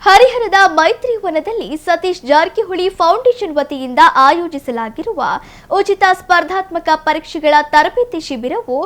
ಹರಿಹರದ ಮೈತ್ರಿ ವನದಲ್ಲಿ ಸತೀಶ್ ಜಾರಕಿಹೊಳಿ ಫೌಂಡೇಶನ್ ವತಿಯಿಂದ ಆಯೋಜಿಸಲಾಗಿರುವ ಉಚಿತ ಸ್ಪರ್ಧಾತ್ಮಕ ಪರೀಕ್ಷೆಗಳ ತರಬೇತಿ ಶಿಬಿರವು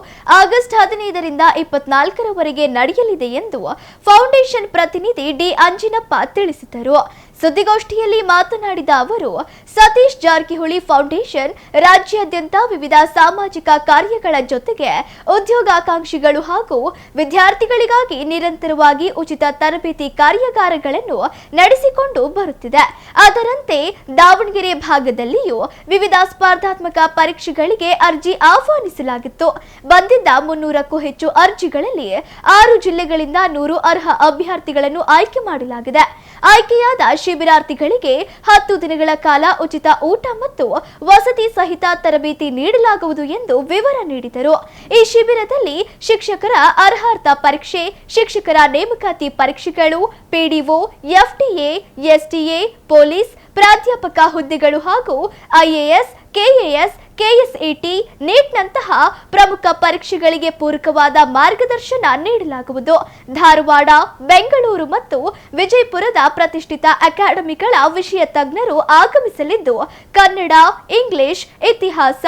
ಆಗಸ್ಟ್ 15ರಿಂದ 24ರವರೆಗೆ ನಡೆಯಲಿದೆ ಎಂದು ಫೌಂಡೇಶನ್ ಪ್ರತಿನಿಧಿ ಡಿ ಅಂಜಿನಪ್ಪ ತಿಳಿಸಿದರು. ಸುದ್ದಿಗೋಷ್ಠಿಯಲ್ಲಿ ಮಾತನಾಡಿದ ಅವರು, ಸತೀಶ್ ಜಾರಕಿಹೊಳಿ ಫೌಂಡೇಶನ್ ರಾಜ್ಯಾದ್ಯಂತ ವಿವಿಧ ಸಾಮಾಜಿಕ ಕಾರ್ಯಗಳ ಜೊತೆಗೆ ಉದ್ಯೋಗಾಕಾಂಕ್ಷಿಗಳು ಹಾಗೂ ವಿದ್ಯಾರ್ಥಿಗಳಿಗಾಗಿ ನಿರಂತರವಾಗಿ ಉಚಿತ ತರಬೇತಿ ಕಾರ್ಯಾಗಾರಗಳನ್ನು ನಡೆಸಿಕೊಂಡು ಬರುತ್ತಿದೆ. ಅದರಂತೆ ದಾವಣಗೆರೆ ಭಾಗದಲ್ಲಿಯೂ ವಿವಿಧ ಸ್ಪರ್ಧಾತ್ಮಕ ಪರೀಕ್ಷೆಗಳಿಗೆ ಅರ್ಜಿ ಆಹ್ವಾನಿಸಲಾಗಿತ್ತು. ಬಂದಿದ್ದ 300ಕ್ಕೂ ಹೆಚ್ಚು ಅರ್ಜಿಗಳಲ್ಲಿ 6 ಜಿಲ್ಲೆಗಳಿಂದ 100 ಅರ್ಹ ಅಭ್ಯರ್ಥಿಗಳನ್ನು ಆಯ್ಕೆ ಮಾಡಲಾಗಿದೆ. ಆಯ್ಕೆಯಾದ ಶಿಬಿರಾರ್ಥಿಗಳಿಗೆ 10 ದಿನಗಳ ಕಾಲ ಉಚಿತ ಊಟ ಮತ್ತು ವಸತಿ ಸಹಿತ ತರಬೇತಿ ನೀಡಲಾಗುವುದು ಎಂದು ವಿವರ ನೀಡಿದರು. ಈ ಶಿಬಿರದಲ್ಲಿ ಶಿಕ್ಷಕರ ಅರ್ಹತಾ ಪರೀಕ್ಷೆ, ಶಿಕ್ಷಕರ ನೇಮಕಾತಿ ಪರೀಕ್ಷೆಗಳು, ಪಿಡಿಒ, ಎಫ್ಡಿಎ, ಎಸ್ಟಿಎ, ಪೊಲೀಸ್, ಪ್ರಾಧ್ಯಾಪಕ ಹುದ್ದೆಗಳು ಹಾಗೂ ಐಎಎಸ್, ಕೆಎಎಸ್, ಕೆಎಸ್ಇಟಿ, ನೀಟ್ನಂತಹ ಪ್ರಮುಖ ಪರೀಕ್ಷೆಗಳಿಗೆ ಪೂರಕವಾದ ಮಾರ್ಗದರ್ಶನ ನೀಡಲಾಗುವುದು. ಧಾರವಾಡ, ಬೆಂಗಳೂರು ಮತ್ತು ವಿಜಯಪುರದ ಪ್ರತಿಷ್ಠಿತ ಅಕಾಡೆಮಿಗಳ ವಿಷಯ ತಜ್ಞರು ಆಗಮಿಸಲಿದ್ದು, ಕನ್ನಡ, ಇಂಗ್ಲಿಷ್, ಇತಿಹಾಸ,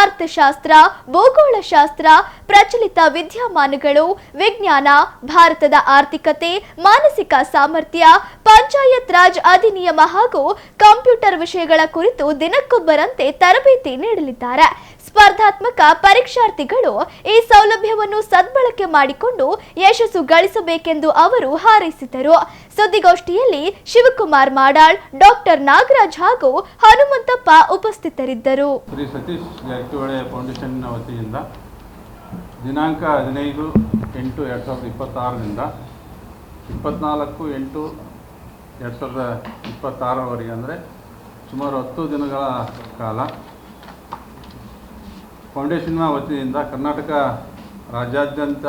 ಅರ್ಥಶಾಸ್ತ್ರ, ಭೂಗೋಳಶಾಸ್ತ್ರ, ಪ್ರಚಲಿತ ವಿದ್ಯಮಾನಗಳು, ವಿಜ್ಞಾನ, ಭಾರತದ ಆರ್ಥಿಕತೆ, ಮಾನಸಿಕ ಸಾಮರ್ಥ್ಯ, ಪಂಚಾಯತ್ ರಾಜ್ ಅಧಿನಿಯಮ ಹಾಗೂ ಕಂಪ್ಯೂಟರ್ ವಿಷಯಗಳ ಕುರಿತು ದಿನಕ್ಕೊಬ್ಬರಂತೆ ತರಬೇತಿ ನೀಡಲಿದ್ದಾರೆ. ಸ್ಪರ್ಧಾತ್ಮಕ ಪರೀಕ್ಷಾರ್ಥಿಗಳು ಈ ಸೌಲಭ್ಯವನ್ನು ಸದ್ಬಳಕೆ ಮಾಡಿಕೊಂಡು ಯಶಸ್ಸು ಗಳಿಸಬೇಕೆಂದು ಅವರು ಹಾರೈಸಿದರು. ಸುದ್ದಿಗೋಷ್ಠಿಯಲ್ಲಿ ಶಿವಕುಮಾರ್ ಮಾಡಾಳ್, ಡಾಕ್ಟರ್ ನಾಗರಾಜ್ ಹಾಗೂ ಹನುಮಂತಪ್ಪ ಉಪಸ್ಥಿತರಿದ್ದರು. ಶ್ರೀ ಸತೀಶ್ ಜಾರಕಿಹೊಳಿ ಫೌಂಡೇಶನ್ ವತಿಯಿಂದ ದಿನಾಂಕ 15/8/2026ರಿಂದ 24/8/2026ರವರೆಗೆ ಅಂದರೆ ಸುಮಾರು 10 ದಿನಗಳ ಕಾಲ ಫೌಂಡೇಶನ್ನ ವತಿಯಿಂದ ಕರ್ನಾಟಕ ರಾಜ್ಯಾದ್ಯಂತ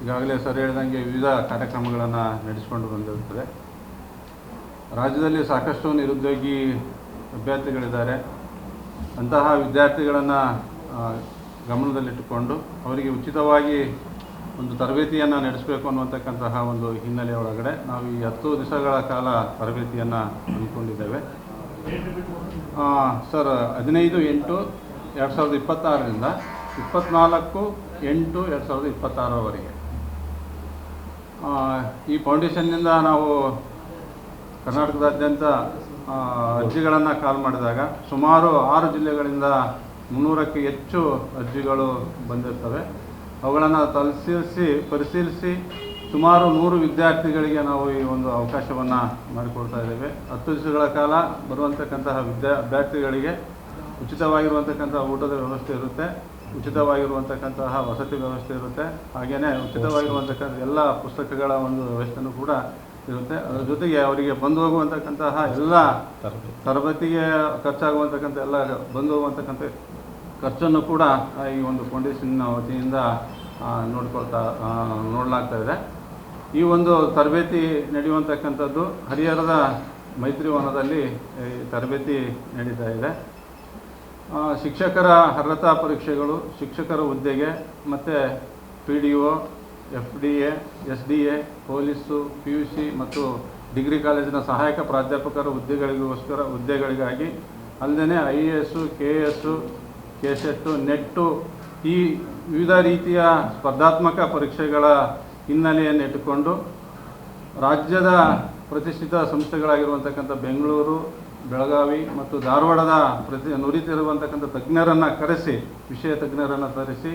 ಈಗಾಗಲೇ ಸರ್ ಹೇಳಿದಂಗೆ ವಿವಿಧ ಕಾರ್ಯಕ್ರಮಗಳನ್ನು ನಡೆಸಿಕೊಂಡು ಬಂದಿರುತ್ತದೆ. ರಾಜ್ಯದಲ್ಲಿ ಸಾಕಷ್ಟು ನಿರುದ್ಯೋಗಿ ಅಭ್ಯರ್ಥಿಗಳಿದ್ದಾರೆ. ಅಂತಹ ವಿದ್ಯಾರ್ಥಿಗಳನ್ನು ಗಮನದಲ್ಲಿಟ್ಟುಕೊಂಡು ಅವರಿಗೆ ಉಚಿತವಾಗಿ ಒಂದು ತರಬೇತಿಯನ್ನು ನಡೆಸಬೇಕು ಅನ್ನುವಂತಕ್ಕಂತಹ ಒಂದು ಹಿನ್ನೆಲೆ ಒಳಗಡೆ ನಾವು ಈ 10 ದಿವಸಗಳ ಕಾಲ ತರಬೇತಿಯನ್ನು ಹಮ್ಮಿಕೊಂಡಿದ್ದೇವೆ. ಸರ್ 15/8/2026ರಿಂದ 24/8/2026ರವರೆಗೆ ಈ ಫೌಂಡೇಶನ್ನಿಂದ ನಾವು ಕರ್ನಾಟಕದಾದ್ಯಂತ ಅರ್ಜಿಗಳನ್ನು ಕಾಲ್ ಮಾಡಿದಾಗ ಸುಮಾರು 6 ಜಿಲ್ಲೆಗಳಿಂದ 300ಕ್ಕೆ ಹೆಚ್ಚು ಅರ್ಜಿಗಳು ಬಂದಿರ್ತವೆ. ಅವುಗಳನ್ನು ಪರಿಶೀಲಿಸಿ ಸುಮಾರು 100 ವಿದ್ಯಾರ್ಥಿಗಳಿಗೆ ನಾವು ಈ ಒಂದು ಅವಕಾಶವನ್ನು ಮಾಡಿಕೊಡ್ತಾ ಇದ್ದೇವೆ. 10 ದಿವಸಗಳ ಕಾಲ ಬರುವಂತಕ್ಕಂತಹ ಅಭ್ಯರ್ಥಿಗಳಿಗೆ ಉಚಿತವಾಗಿರುವಂತಕ್ಕಂತಹ ಊಟದ ವ್ಯವಸ್ಥೆ ಇರುತ್ತೆ, ಉಚಿತವಾಗಿರುವಂತಕ್ಕಂತಹ ವಸತಿ ವ್ಯವಸ್ಥೆ ಇರುತ್ತೆ, ಹಾಗೆಯೇ ಉಚಿತವಾಗಿರುವಂತಕ್ಕಂಥ ಎಲ್ಲ ಪುಸ್ತಕಗಳ ಒಂದು ವ್ಯವಸ್ಥೆನೂ ಕೂಡ ಇರುತ್ತೆ. ಅದರ ಜೊತೆಗೆ ಅವರಿಗೆ ಬಂದು ಹೋಗುವಂತಕ್ಕಂತಹ ಎಲ್ಲ ತರಬೇತಿಗೆ ಖರ್ಚಾಗುವಂತಕ್ಕಂಥ ಎಲ್ಲ ಬಂದು ಹೋಗುವಂತಕ್ಕಂಥ ಖರ್ಚನ್ನು ಕೂಡ ಈ ಒಂದು ಫೌಂಡೇಶನ್ ವತಿಯಿಂದ ನೋಡಲಾಗ್ತಾ ಇದೆ. ಈ ಒಂದು ತರಬೇತಿ ನಡೆಯುವಂತಕ್ಕಂಥದ್ದು ಹರಿಹರದ ಮೈತ್ರಿ ವನದಲ್ಲಿ ತರಬೇತಿ ನಡೀತಾ ಇದೆ. ಶಿಕ್ಷಕರ ಅರ್ಹತಾ ಪರೀಕ್ಷೆಗಳು, ಶಿಕ್ಷಕರ ಹುದ್ದೆಗೆ ಮತ್ತು PDO, FDA, SDA, police, PUC ಮತ್ತು ಡಿಗ್ರಿ ಕಾಲೇಜಿನ ಸಹಾಯಕ ಪ್ರಾಧ್ಯಾಪಕರ ಹುದ್ದೆಗಳಿಗಾಗಿ ಅಲ್ಲದೆ IAS, KS, KSET, ನೆಟ್ಟು ಈ ವಿವಿಧ ರೀತಿಯ ಸ್ಪರ್ಧಾತ್ಮಕ ಪರೀಕ್ಷೆಗಳ ಹಿನ್ನೆಲೆಯನ್ನು ಇಟ್ಟುಕೊಂಡು ರಾಜ್ಯದ ಪ್ರತಿಷ್ಠಿತ ಸಂಸ್ಥೆಗಳಾಗಿರುವಂತಕ್ಕಂಥ ಬೆಂಗಳೂರು, ಬೆಳಗಾವಿ ಮತ್ತು ಧಾರವಾಡದ ನುರಿತಿರುವಂತಕ್ಕಂಥ ತಜ್ಞರನ್ನು ಕರೆಸಿ, ವಿಷಯ ತಜ್ಞರನ್ನು ತರಿಸಿ